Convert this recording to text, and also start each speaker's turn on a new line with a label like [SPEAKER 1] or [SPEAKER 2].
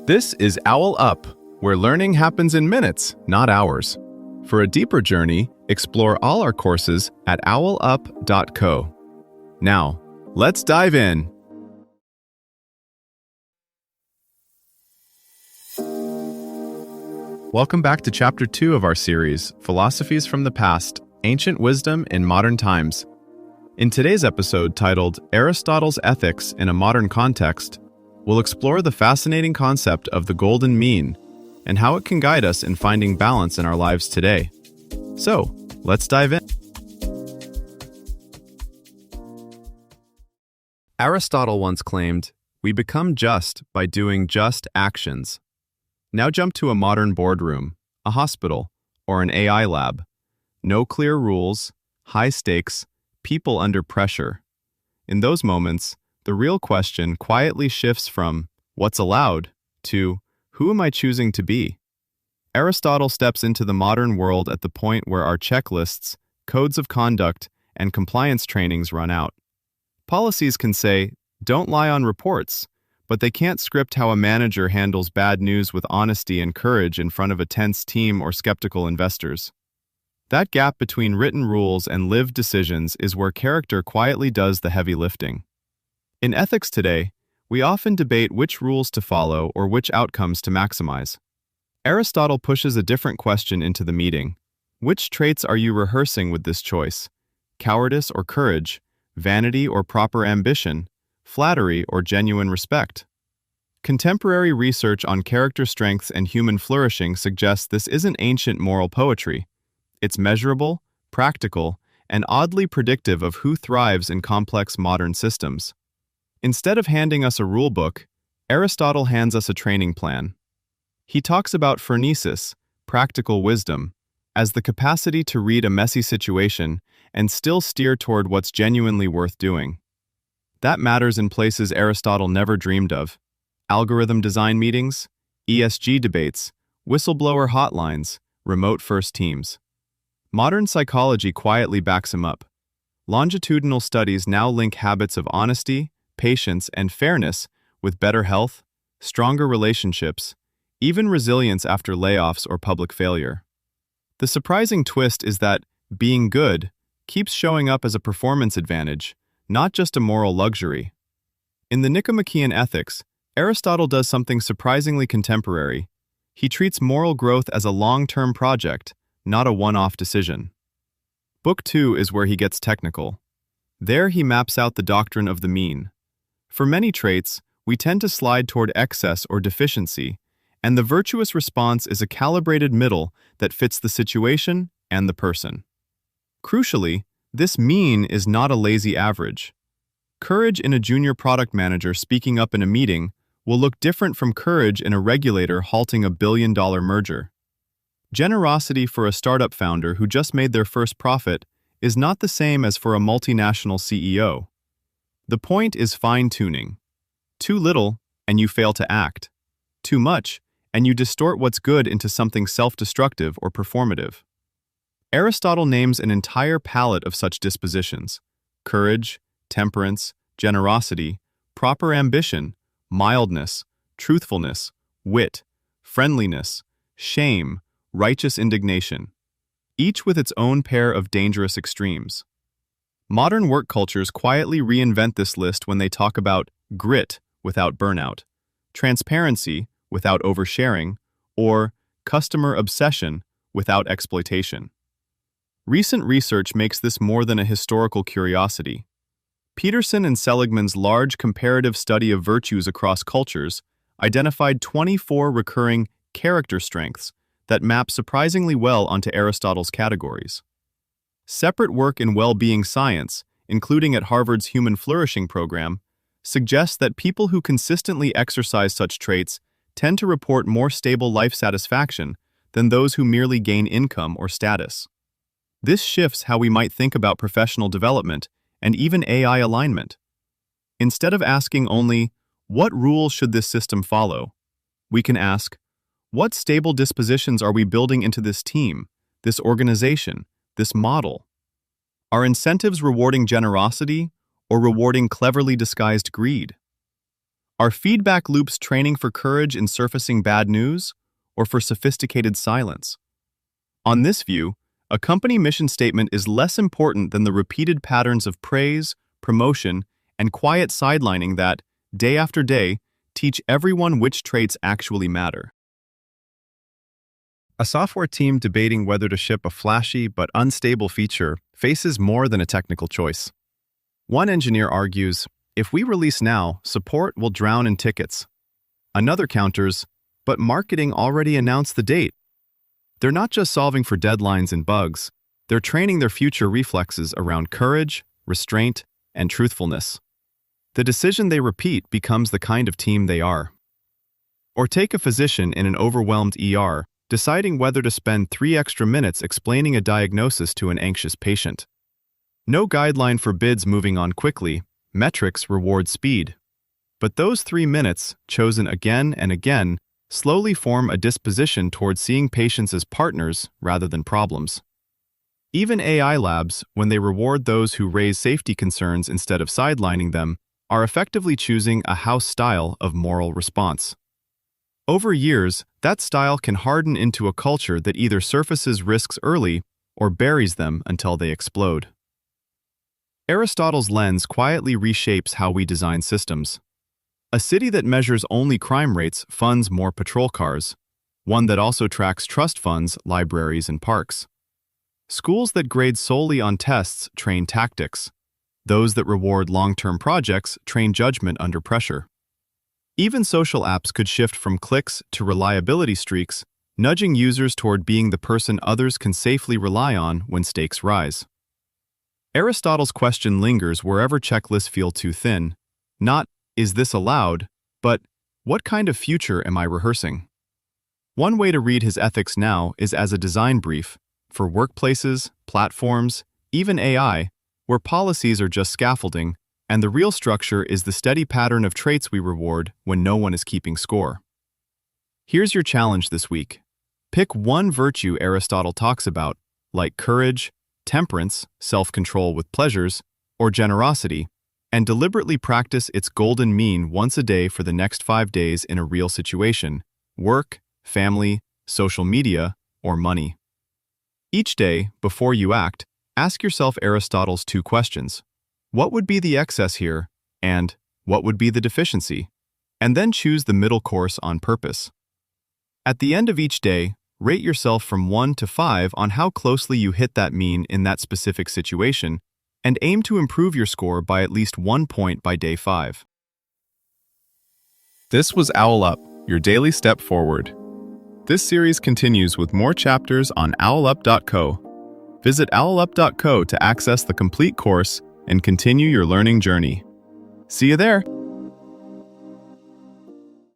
[SPEAKER 1] This is OwlUp, where learning happens in minutes, not hours. For a deeper journey, explore all our courses at owlup.co. Now, let's dive in. Welcome back to Chapter 2 of our series, Philosophies from the Past, Ancient Wisdom in Modern Times. In today's episode titled Aristotle's Ethics in a Modern Context, we'll explore the fascinating concept of the golden mean and how it can guide us in finding balance in our lives today. So, let's dive in. Aristotle once claimed, "We become just by doing just actions." Now jump to a modern boardroom, a hospital, or an AI lab. No clear rules, high stakes, people under pressure. In those moments, the real question quietly shifts from what's allowed to who am I choosing to be? Aristotle steps into the modern world at the point where our checklists, codes of conduct, and compliance trainings run out. Policies can say, "Don't lie on reports," but they can't script how a manager handles bad news with honesty and courage in front of a tense team or skeptical investors. That gap between written rules and lived decisions is where character quietly does the heavy lifting. In ethics today, we often debate which rules to follow or which outcomes to maximize. Aristotle pushes a different question into the meeting. Which traits are you rehearsing with this choice? Cowardice or courage? Vanity or proper ambition? Flattery or genuine respect? Contemporary research on character strengths and human flourishing suggests this isn't ancient moral poetry. It's measurable, practical, and oddly predictive of who thrives in complex modern systems. Instead of handing us a rulebook, Aristotle hands us a training plan. He talks about phronesis, practical wisdom, as the capacity to read a messy situation and still steer toward what's genuinely worth doing. That matters in places Aristotle never dreamed of: algorithm design meetings, ESG debates, whistleblower hotlines, remote-first teams. Modern psychology quietly backs him up. Longitudinal studies now link habits of honesty, patience, and fairness with better health, stronger relationships, even resilience after layoffs or public failure. The surprising twist is that being good keeps showing up as a performance advantage, not just a moral luxury. In the Nicomachean Ethics, Aristotle does something surprisingly contemporary. He treats moral growth as a long-term project, not a one-off decision. Book 2 is where he gets technical. There he maps out the doctrine of the mean. For many traits, we tend to slide toward excess or deficiency, and the virtuous response is a calibrated middle that fits the situation and the person. Crucially, this mean is not a lazy average. Courage in a junior product manager speaking up in a meeting will look different from courage in a regulator halting a billion-dollar merger. Generosity for a startup founder who just made their first profit is not the same as for a multinational CEO. The point is fine-tuning. Too little, and you fail to act. Too much, and you distort what's good into something self-destructive or performative. Aristotle names an entire palette of such dispositions: courage, temperance, generosity, proper ambition, mildness, truthfulness, wit, friendliness, shame, righteous indignation, each with its own pair of dangerous extremes. Modern work cultures quietly reinvent this list when they talk about grit without burnout, transparency without oversharing, or customer obsession without exploitation. Recent research makes this more than a historical curiosity. Peterson and Seligman's large comparative study of virtues across cultures identified 24 recurring character strengths that map surprisingly well onto Aristotle's categories. Separate work in well-being science, including at Harvard's Human Flourishing program, suggests that people who consistently exercise such traits tend to report more stable life satisfaction than those who merely gain income or status. This shifts how we might think about professional development and even AI alignment. Instead of asking only, "What rules should this system follow?" we can ask, "What stable dispositions are we building into this team, this organization, this model? Are incentives rewarding generosity or rewarding cleverly disguised greed? Are feedback loops training for courage in surfacing bad news, or for sophisticated silence? On this view, a company mission statement is less important than the repeated patterns of praise, promotion, and quiet sidelining that, day after day, teach everyone which traits actually matter. A software team debating whether to ship a flashy but unstable feature faces more than a technical choice. One engineer argues, if we release now, support will drown in tickets. Another counters, but marketing already announced the date. They're not just solving for deadlines and bugs, they're training their future reflexes around courage, restraint, and truthfulness. The decision they repeat becomes the kind of team they are. Or take a physician in an overwhelmed ER, deciding whether to spend 3 extra minutes explaining a diagnosis to an anxious patient. No guideline forbids moving on quickly, metrics reward speed. But those 3 minutes, chosen again and again, slowly form a disposition toward seeing patients as partners rather than problems. Even AI labs, when they reward those who raise safety concerns instead of sidelining them, are effectively choosing a house style of moral response. Over years, that style can harden into a culture that either surfaces risks early or buries them until they explode. Aristotle's lens quietly reshapes how we design systems. A city that measures only crime rates funds more patrol cars, one that also tracks trust funds libraries and parks. Schools that grade solely on tests train tactics. Those that reward long-term projects train judgment under pressure. Even social apps could shift from clicks to reliability streaks, nudging users toward being the person others can safely rely on when stakes rise. Aristotle's question lingers wherever checklists feel too thin. Not, is this allowed, but, what kind of future am I rehearsing? One way to read his ethics now is as a design brief, for workplaces, platforms, even AI, where policies are just scaffolding, and the real structure is the steady pattern of traits we reward when no one is keeping score. Here's your challenge this week. Pick one virtue Aristotle talks about, like courage, temperance, self-control with pleasures, or generosity, and deliberately practice its golden mean once a day for the next 5 days in a real situation: work, family, social media, or money. Each day, before you act, ask yourself Aristotle's 2 questions. What would be the excess here? And what would be the deficiency? And then choose the middle course on purpose. At the end of each day, rate yourself from 1 to 5 on how closely you hit that mean in that specific situation, and aim to improve your score by at least 1 point by day 5. This was OwlUp, your daily step forward. This series continues with more chapters on OwlUp.co. Visit OwlUp.co to access the complete course and continue your learning journey. See you there!